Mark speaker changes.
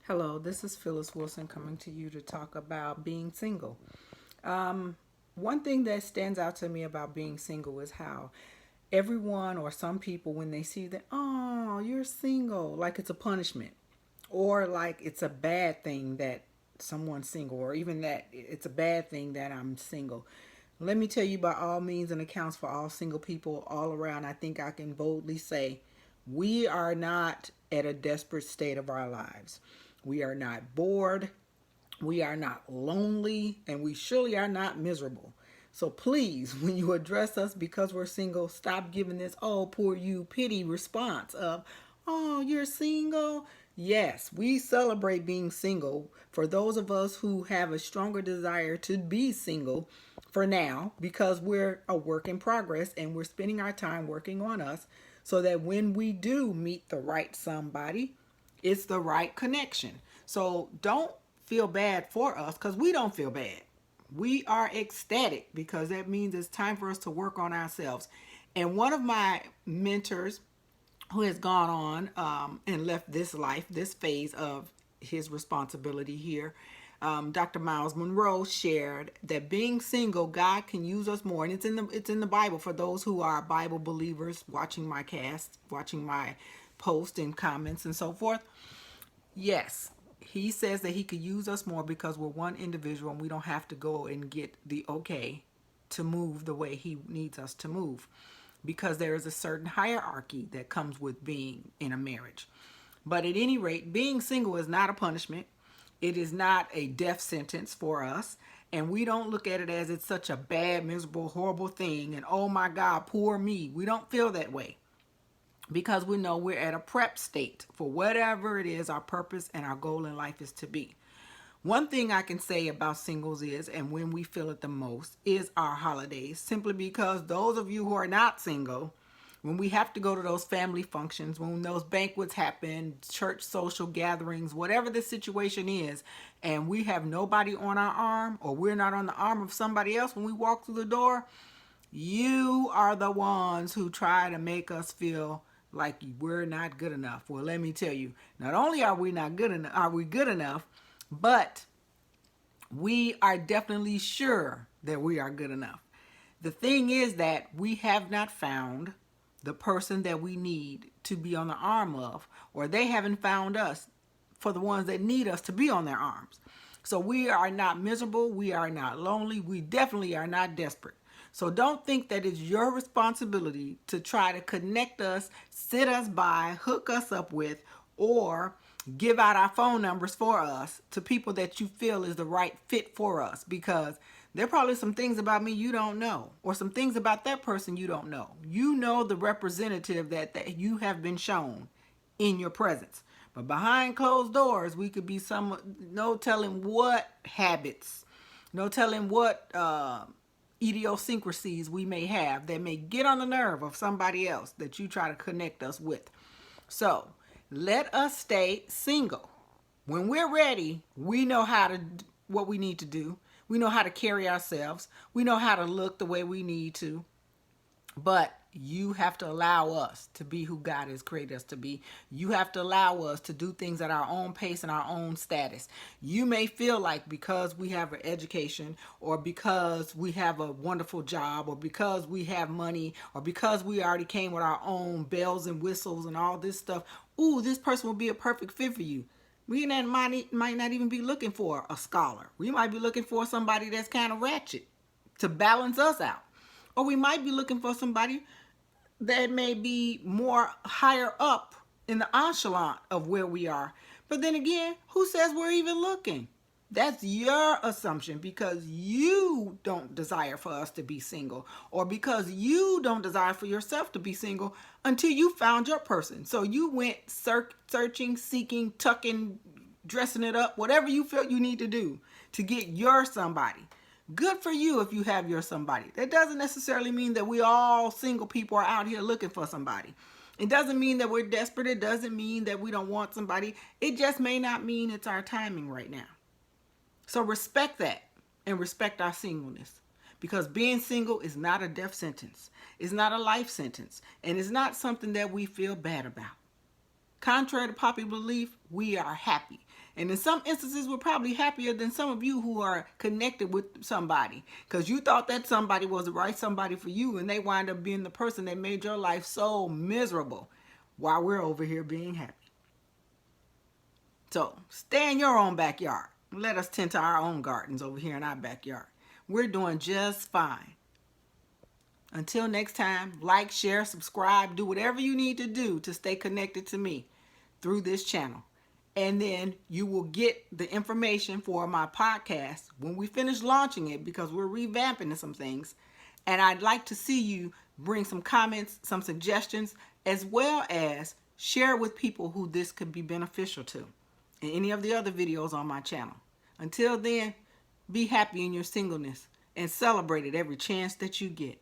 Speaker 1: Hello, this is Phyllis Wilson coming to you to talk about being single. One thing that stands out to me about being single is how everyone or some people, when they see that, oh, you're single, like it's a punishment, or like it's a bad thing that someone's single, or even that it's a bad thing that I'm single. Let me tell you, by all means and accounts for all single people all around, I think I can boldly say we are not at a desperate state of our lives. We are not bored. We are not lonely. And we surely are not miserable. So please, when you address us because we're single, stop giving this, oh, poor you, pity response of, oh, you're single. Yes, we celebrate being single. For those of us who have a stronger desire to be single for now, because we're a work in progress and we're spending our time working on us so that when we do meet the right somebody, it's the right connection. So don't feel bad for us because we don't feel bad. We are ecstatic because that means it's time for us to work on ourselves. And one of my mentors who has gone on and left this life, this phase of his responsibility here, Dr. Miles Monroe shared that being single, God can use us more, and it's in the Bible for those who are Bible believers watching my cast, watching my posts and comments and so forth. Yes, he says that he could use us more because we're one individual and we don't have to go and get the okay to move the way he needs us to move because there is a certain hierarchy that comes with being in a marriage. But at any rate, being single is not a punishment. It is not a death sentence for us. And we don't look at it as it's such a bad, miserable, horrible thing. And oh my God, poor me. We don't feel that way because we know we're at a prep state for whatever it is our purpose and our goal in life is to be. One thing I can say about singles is, and when we feel it the most, is our holidays. Simply because those of you who are not single, when we have to go to those family functions, when those banquets happen, church social gatherings, whatever the situation is, and we have nobody on our arm or we're not on the arm of somebody else when we walk through the door, you are the ones who try to make us feel like we're not good enough. Well, let me tell you, not only are we not good enough, are we good enough, but we are definitely sure that we are good enough. The thing is that we have not found the person that we need to be on the arm of, or they haven't found us for the ones that need us to be on their arms. So we are not miserable. We are not lonely. We definitely are not desperate. So don't think that it's your responsibility to try to connect us, sit us by, hook us up with, or give out our phone numbers for us to people that you feel is the right fit for us, because there are probably some things about me you don't know, or some things about that person you don't know. You know the representative that you have been shown in your presence. But behind closed doors, we could be no telling what habits, no telling what idiosyncrasies we may have that may get on the nerve of somebody else that you try to connect us with. So let us stay single. When we're ready, we know what we need to do. We know how to carry ourselves. We know how to look the way we need to. But you have to allow us to be who God has created us to be. You have to allow us to do things at our own pace and our own status. You may feel like because we have an education, or because we have a wonderful job, or because we have money, or because we already came with our own bells and whistles and all this stuff, ooh, this person will be a perfect fit for you. We might not even be looking for a scholar. We might be looking for somebody that's kind of ratchet to balance us out. Or we might be looking for somebody that may be more higher up in the echelon of where we are. But then again, who says we're even looking? That's your assumption because you don't desire for us to be single, or because you don't desire for yourself to be single until you found your person. So you went searching, seeking, tucking, dressing it up, whatever you felt you need to do to get your somebody. Good for you if you have your somebody. That doesn't necessarily mean that we all single people are out here looking for somebody. It doesn't mean that we're desperate. It doesn't mean that we don't want somebody. It just may not mean it's our timing right now. So respect that and respect our singleness, because being single is not a death sentence. It's not a life sentence, and it's not something that we feel bad about. Contrary to popular belief, we are happy. And in some instances, we're probably happier than some of you who are connected with somebody, because you thought that somebody was the right somebody for you, and they wind up being the person that made your life so miserable while we're over here being happy. So stay in your own backyard. Let us tend to our own gardens over here in our backyard. We're doing just fine. Until next time, like, share, subscribe, do whatever you need to do to stay connected to me through this channel. And then you will get the information for my podcast when we finish launching it, because we're revamping some things. And I'd like to see you bring some comments, some suggestions, as well as share with people who this could be beneficial to, and any of the other videos on my channel. Until then, be happy in your singleness and celebrate it every chance that you get.